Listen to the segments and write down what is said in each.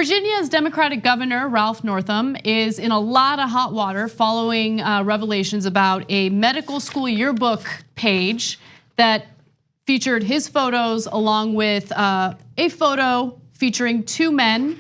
Virginia's Democratic Governor, Ralph Northam, is in a lot of hot water following revelations about a medical school yearbook page that featured his photos along with a photo featuring two men,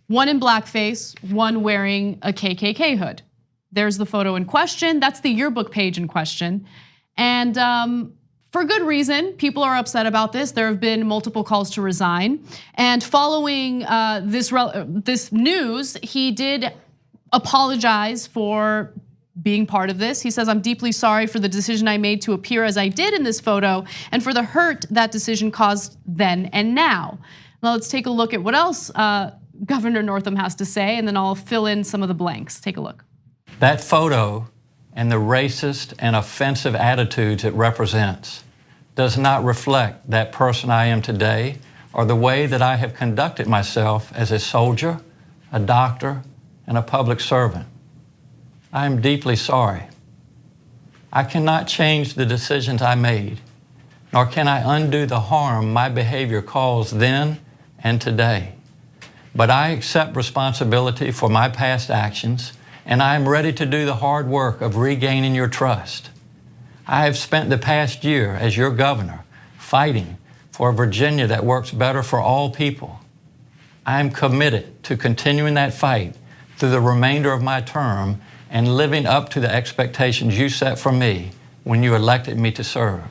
one in blackface, one wearing a KKK hood. There's the photo in question. That's the yearbook page in question. And for good reason, people are upset about this. There have been multiple calls to resign. And following this news, he did apologize for being part of this. He says, "I'm deeply sorry for the decision I made to appear as I did in this photo and for the hurt that decision caused then and now." Now let's take a look at what else Governor Northam has to say, and then I'll fill in some of the blanks. Take a look. That photo and the racist and offensive attitudes it represents does not reflect that person I am today or the way that I have conducted myself as a soldier, a doctor, and a public servant. I am deeply sorry. I cannot change the decisions I made, nor can I undo the harm my behavior caused then and today. But I accept responsibility for my past actions, and I am ready to do the hard work of regaining your trust. I have spent the past year as your governor fighting for a Virginia that works better for all people. I am committed to continuing that fight through the remainder of my term and living up to the expectations you set for me when you elected me to serve.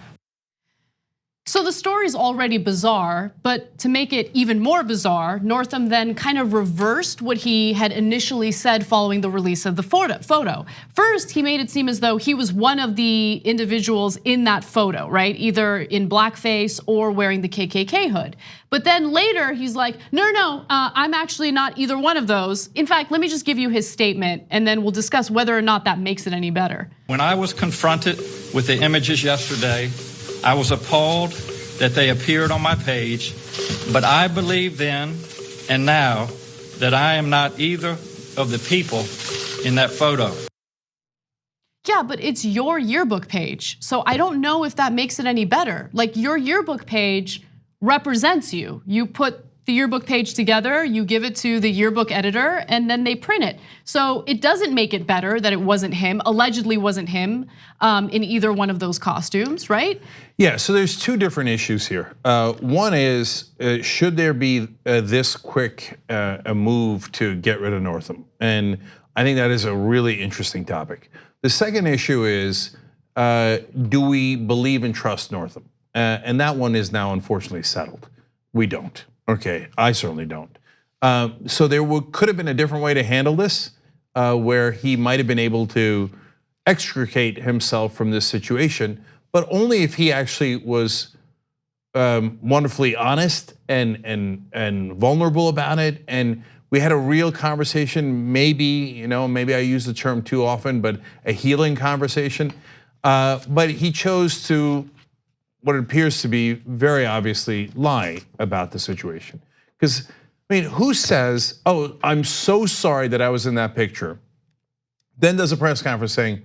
So the story's already bizarre, but to make it even more bizarre, Northam then kind of reversed what he had initially said following the release of the photo. First, he made it seem as though he was one of the individuals in that photo, right? Either in blackface or wearing the KKK hood. But then later, he's like, no, I'm actually not either one of those. In fact, let me just give you his statement, and then we'll discuss whether or not that makes it any better. When I was confronted with the images yesterday, I was appalled that they appeared on my page, but I believe then and now that I am not either of the people in that photo. Yeah, but it's your yearbook page. So I don't know if that makes it any better. Like, your yearbook page represents you. You put the yearbook page together, you give it to the yearbook editor, and then they print it. So it doesn't make it better that it wasn't him, allegedly wasn't him in either one of those costumes, right? Yeah, so there's two different issues here. One is, should there be this quick a move to get rid of Northam? And I think that is a really interesting topic. The second issue is, do we believe and trust Northam? And that one is now unfortunately settled. We don't. Okay, I certainly don't. So there could have been a different way to handle this, where he might have been able to extricate himself from this situation, but only if he actually was wonderfully honest and vulnerable about it, and we had a real conversation. Maybe, maybe I use the term too often, but a healing conversation. But he chose to, what appears to be very obviously, lie about the situation. Because, I mean, who says, "Oh, I'm so sorry that I was in that picture," then does a press conference saying,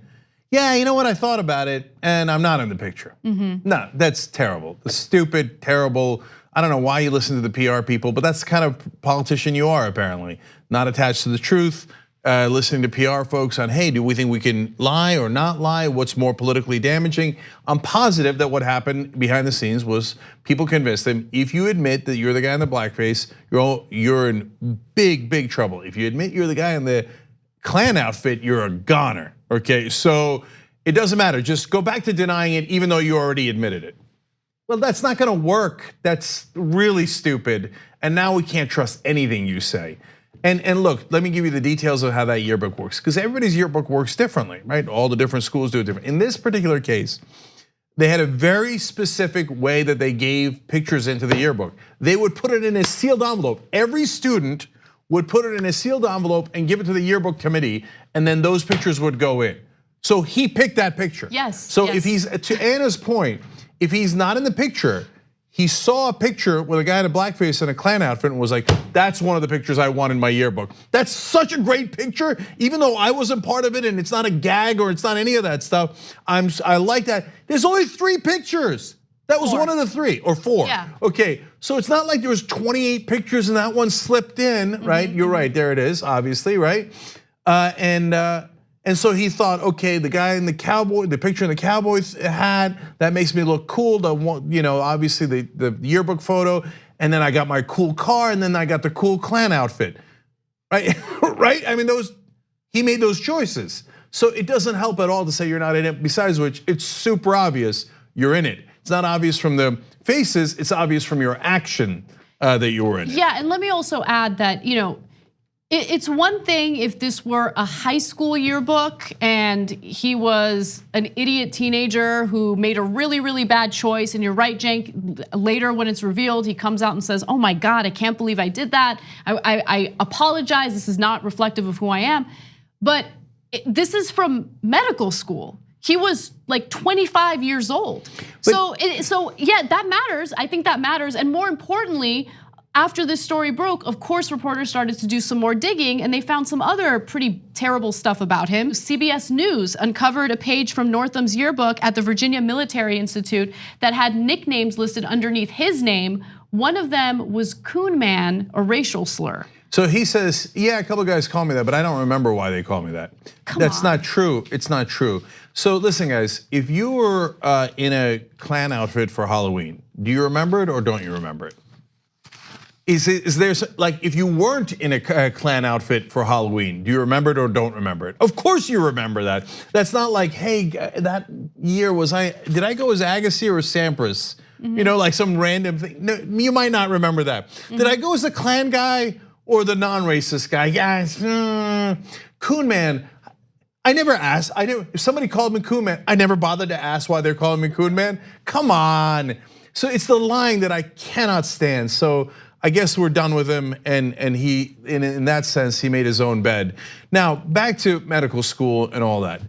"Yeah, you know what, I thought about it and I'm not in the picture." No, that's terrible. The stupid, terrible. I don't know why you listen to the PR people, but that's the kind of politician you are, apparently. Not attached to the truth, listening to PR folks on, hey, do we think we can lie or not lie? What's more politically damaging? I'm positive that what happened behind the scenes was people convinced him, if you admit that you're the guy in the blackface, you're in big, big trouble. If you admit you're the guy in the Klan outfit, you're a goner, okay? So it doesn't matter, just go back to denying it even though you already admitted it. Well, that's not gonna work. That's really stupid. And now we can't trust anything you say. And look, let me give you the details of how that yearbook works, because everybody's yearbook works differently, right? All the different schools do it different. In this particular case, they had a very specific way that they gave pictures into the yearbook. They would put it in a sealed envelope. Every student would put it in a sealed envelope and give it to the yearbook committee, and then those pictures would go in. So he picked that picture. Yes. So yes. If he's, to Anna's point, if he's not in the picture, he saw a picture with a guy in a blackface and a Klan outfit and was like, that's one of the pictures I want in my yearbook. That's such a great picture, even though I wasn't part of it and it's not a gag or it's not any of that stuff. I like that. There's only 3 pictures. That was 4. one of the 3 or 4. Yeah. Okay, So it's not like there was 28 pictures and that one slipped in, right? You're right, there it is, obviously, right? And so he thought, okay, the guy in the picture in the Cowboys hat, that makes me look cool. Obviously the yearbook photo, and then I got my cool car, and then I got the cool Klan outfit, right? Right? I mean, he made those choices. So it doesn't help at all to say you're not in it. Besides which, it's super obvious you're in it. It's not obvious from the faces, it's obvious from your action that you were in it. Yeah, and let me also add that, it's one thing if this were a high school yearbook and he was an idiot teenager who made a really, really bad choice. And you're right, Cenk, later when it's revealed, he comes out and says, oh my God, I can't believe I did that. I apologize, this is not reflective of who I am. But this is from medical school. He was like 25 years old. So yeah, that matters. I think that matters. And more importantly, after this story broke, of course, reporters started to do some more digging and they found some other pretty terrible stuff about him. CBS News uncovered a page from Northam's yearbook at the Virginia Military Institute that had nicknames listed underneath his name. One of them was Coon Man, a racial slur. So he says, yeah, a couple of guys call me that, but I don't remember why they call me that. That's not true, it's not true. So listen guys, if you were in a Klan outfit for Halloween, do you remember it or don't you remember it? Is there, like, if you weren't in a Klan outfit for Halloween, do you remember it or don't remember it? Of course you remember that. That's not like, hey, that year did I go as Agassi or Sampras? Like some random thing. No, you might not remember that. Did I go as the Klan guy or the non-racist guy? Guys, Coon Man. I never asked. If somebody called me Coon Man, I never bothered to ask why they're calling me Coon Man. Come on. So it's the line that I cannot stand. So I guess we're done with him, and he, in that sense, he made his own bed. Now, back to medical school and all that.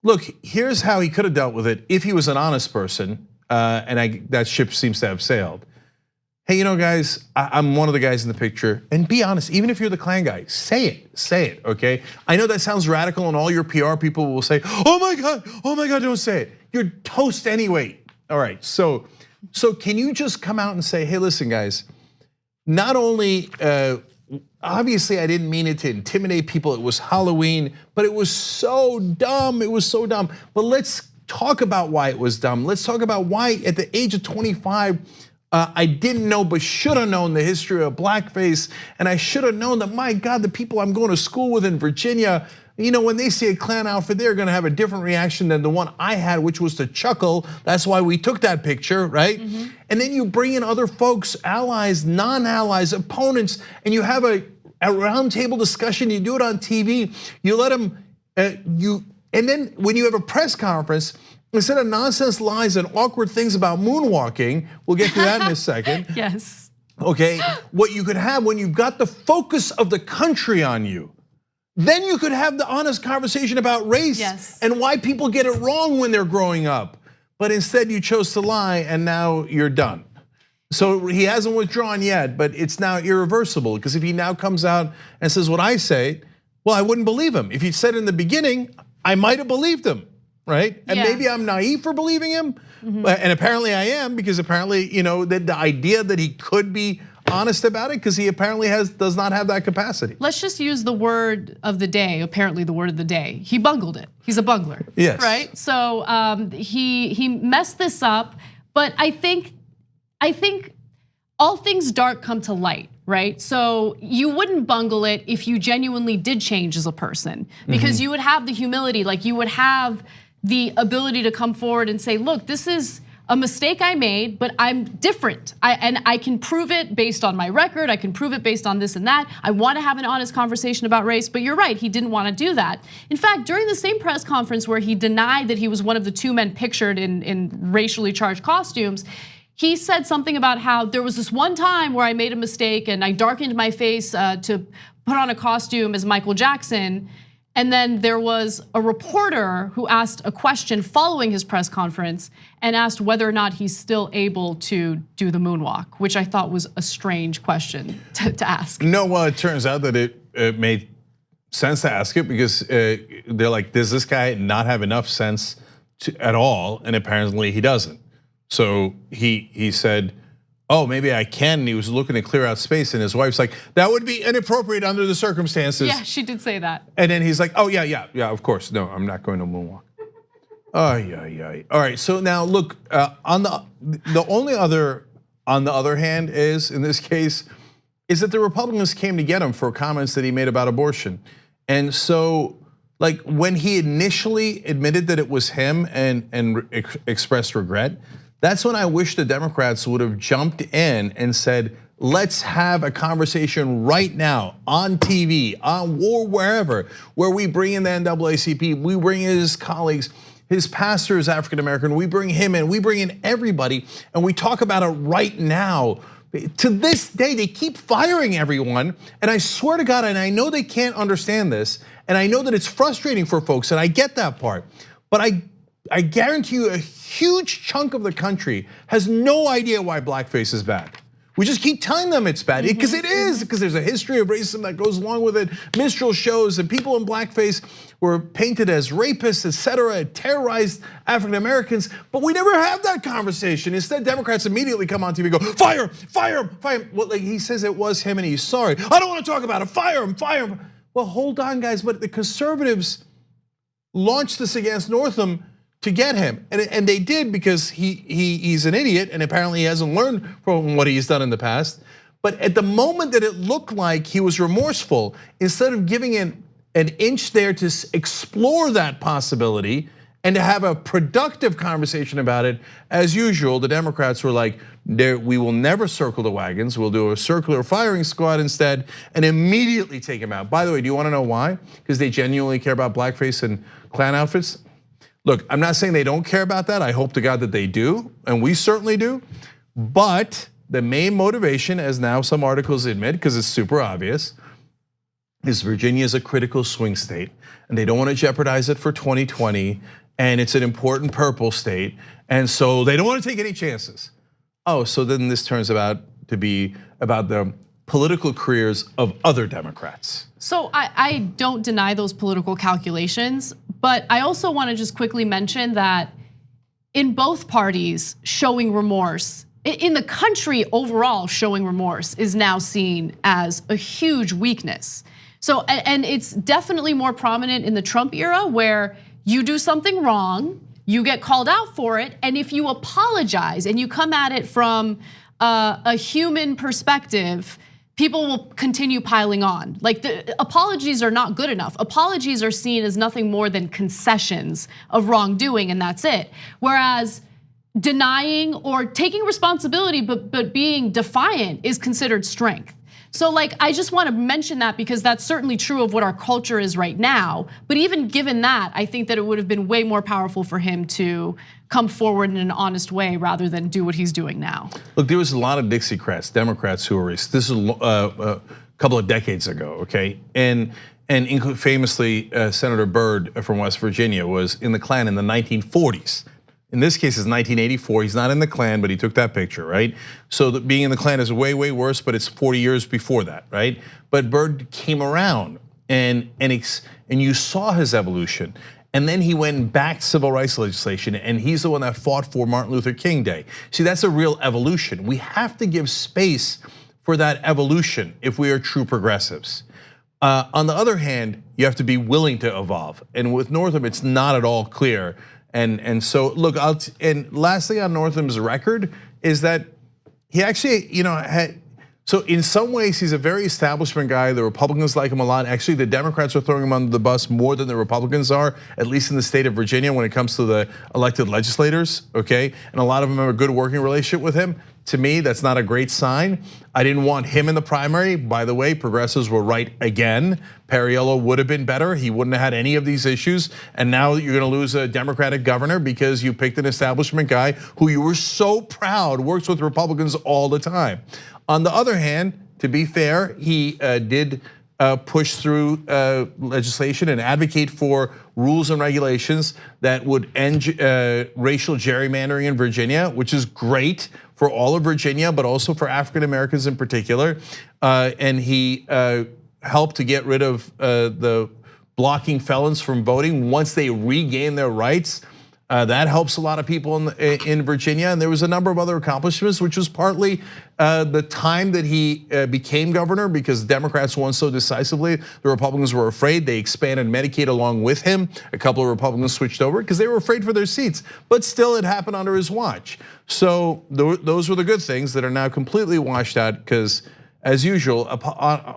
Look, here's how he could have dealt with it if he was an honest person, and that ship seems to have sailed. Hey, guys, I'm one of the guys in the picture, and be honest, even if you're the Klan guy, say it, okay? I know that sounds radical, and all your PR people will say, oh my God, don't say it. You're toast anyway. All right, so can you just come out and say, hey, listen, guys, not only, obviously I didn't mean it to intimidate people, it was Halloween, but it was so dumb, But let's talk about why it was dumb. Let's talk about why at the age of 25, I didn't know but should have known the history of blackface. And I should have known that, my God, the people I'm going to school with in Virginia, when they see a Klan outfit, they're gonna have a different reaction than the one I had, which was to chuckle. That's why we took that picture, right? And then you bring in other folks, allies, non-allies, opponents, and you have a roundtable discussion. You do it on TV. You let them, and then when you have a press conference, instead of nonsense lies and awkward things about moonwalking, we'll get to that in a second. Yes. Okay, what you could have when you've got the focus of the country on you, then you could have the honest conversation about race and why people get it wrong when they're growing up. But instead you chose to lie and now you're done. So he hasn't withdrawn yet, but it's now irreversible because if he now comes out and says what I say, well, I wouldn't believe him. If he said in the beginning, I might have believed him, right? And maybe I'm naive for believing him, and apparently I am because apparently, the idea that he could be honest about it because he apparently does not have that capacity. Let's just use the word of the day, apparently the word of the day. He bungled it, he's a bungler. Yes. Right, so he messed this up, but I think all things dark come to light, right? So you wouldn't bungle it if you genuinely did change as a person because you would have the humility, like you would have the ability to come forward and say, look, this is a mistake I made, but I'm different. And I can prove it based on my record. I can prove it based on this and that. I want to have an honest conversation about race, but you're right, he didn't want to do that. In fact, during the same press conference where he denied that he was one of the two men pictured in racially charged costumes, he said something about how there was this one time where I made a mistake and I darkened my face to put on a costume as Michael Jackson. And then there was a reporter who asked a question following his press conference and asked whether or not he's still able to do the moonwalk, which I thought was a strange question to ask. No, well, it turns out that it made sense to ask it because they're like, does this guy not have enough sense at all? And apparently he doesn't. So he said, oh, maybe I can. And he was looking to clear out space, and his wife's like, that would be inappropriate under the circumstances. Yeah, she did say that. And then he's like, oh yeah, of course. No, I'm not going to moonwalk. Oh yeah. All right, so now look, on the other hand is, in this case, is that the Republicans came to get him for comments that he made about abortion. And so, like, when he initially admitted that it was him and expressed regret, that's when I wish the Democrats would have jumped in and said, let's have a conversation right now on TV, on or wherever, where we bring in the NAACP, we bring in his colleagues, his pastor is African American, we bring him in, we bring in everybody, and we talk about it right now. To this day, they keep firing everyone, and I swear to God, and I know they can't understand this, and I know that it's frustrating for folks, and I get that part, but I guarantee you a huge chunk of the country has no idea why blackface is bad. We just keep telling them it's bad, because it is, because there's a history of racism that goes along with it. Minstrel shows and people in blackface were painted as rapists, etc., terrorized African Americans, but we never have that conversation. Instead, Democrats immediately come on TV and go, fire him. Well, like he says it was him and he's sorry. I don't want to talk about it, fire him. Well, hold on, guys, but the conservatives launched this against Northam to get him, and they did because he's an idiot, and apparently he hasn't learned from what he's done in the past. But at the moment that it looked like he was remorseful, instead of giving an inch there to explore that possibility and to have a productive conversation about it, as usual, the Democrats were like, we will never circle the wagons, we'll do a circular firing squad instead, and immediately take him out. By the way, do you want to know why? Because they genuinely care about blackface and Klan outfits? Look, I'm not saying they don't care about that. I hope to God that they do, and we certainly do. But the main motivation, as now some articles admit, because it's super obvious, is Virginia is a critical swing state, and they don't want to jeopardize it for 2020, and it's an important purple state, and so they don't want to take any chances. Oh, so then this turns out to be about the political careers of other Democrats. So I don't deny those political calculations, but I also want to just quickly mention that in both parties, showing remorse, in the country overall, showing remorse is now seen as a huge weakness. So, and it's definitely more prominent in the Trump era, where you do something wrong, you get called out for it, and if you apologize and you come at it from a human perspective, people will continue piling on. Like, the apologies are not good enough. Apologies are seen as nothing more than concessions of wrongdoing, and that's it. Whereas denying or taking responsibility but being defiant is considered strength. So, like, I just want to mention that because that's certainly true of what our culture is right now. But even given that, I think that it would have been way more powerful for him to come forward in an honest way rather than do what he's doing now. Look, there was a lot of Dixiecrats, Democrats who were racist. This is a couple of decades ago, okay? And famously, Senator Byrd from West Virginia was in the Klan in the 1940s. In this case, it's 1984. He's not in the Klan, but he took that picture, right? So being in the Klan is way, way worse, but it's 40 years before that, right? But Byrd came around, and you saw his evolution. And then he went back to civil rights legislation, and he's the one that fought for Martin Luther King Day. See, that's a real evolution. We have to give space for that evolution if we are true progressives. On the other hand, you have to be willing to evolve. And with Northam, it's not at all clear. And so, look, and lastly on Northam's record is that he actually, had, so in some ways he's a very establishment guy. The Republicans like him a lot. Actually, the Democrats are throwing him under the bus more than the Republicans are, at least in the state of Virginia when it comes to the elected legislators, okay? And a lot of them have a good working relationship with him. To me, that's not a great sign. I didn't want him in the primary. By the way, progressives were right again. Perriello would have been better. He wouldn't have had any of these issues. And now you're gonna lose a Democratic governor because you picked an establishment guy who you were so proud works with Republicans all the time. On the other hand, to be fair, he did push through legislation and advocate for rules and regulations that would end racial gerrymandering in Virginia, which is great for all of Virginia, but also for African Americans in particular. And he helped to get rid of the blocking felons from voting once they regain their rights. That helps a lot of people in Virginia, and there was a number of other accomplishments, which was partly the time that he became governor, because Democrats won so decisively. The Republicans were afraid. They expanded Medicaid along with him. A couple of Republicans switched over because they were afraid for their seats, but still it happened under his watch. So those were the good things that are now completely washed out because, as usual, a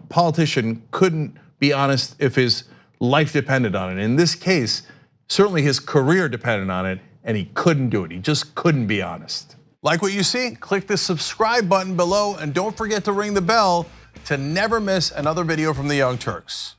politician couldn't be honest if his life depended on it. In this case, certainly his career depended on it, and he couldn't do it. He just couldn't be honest. Like what you see? Click the subscribe button below, and don't forget to ring the bell to never miss another video from the Young Turks.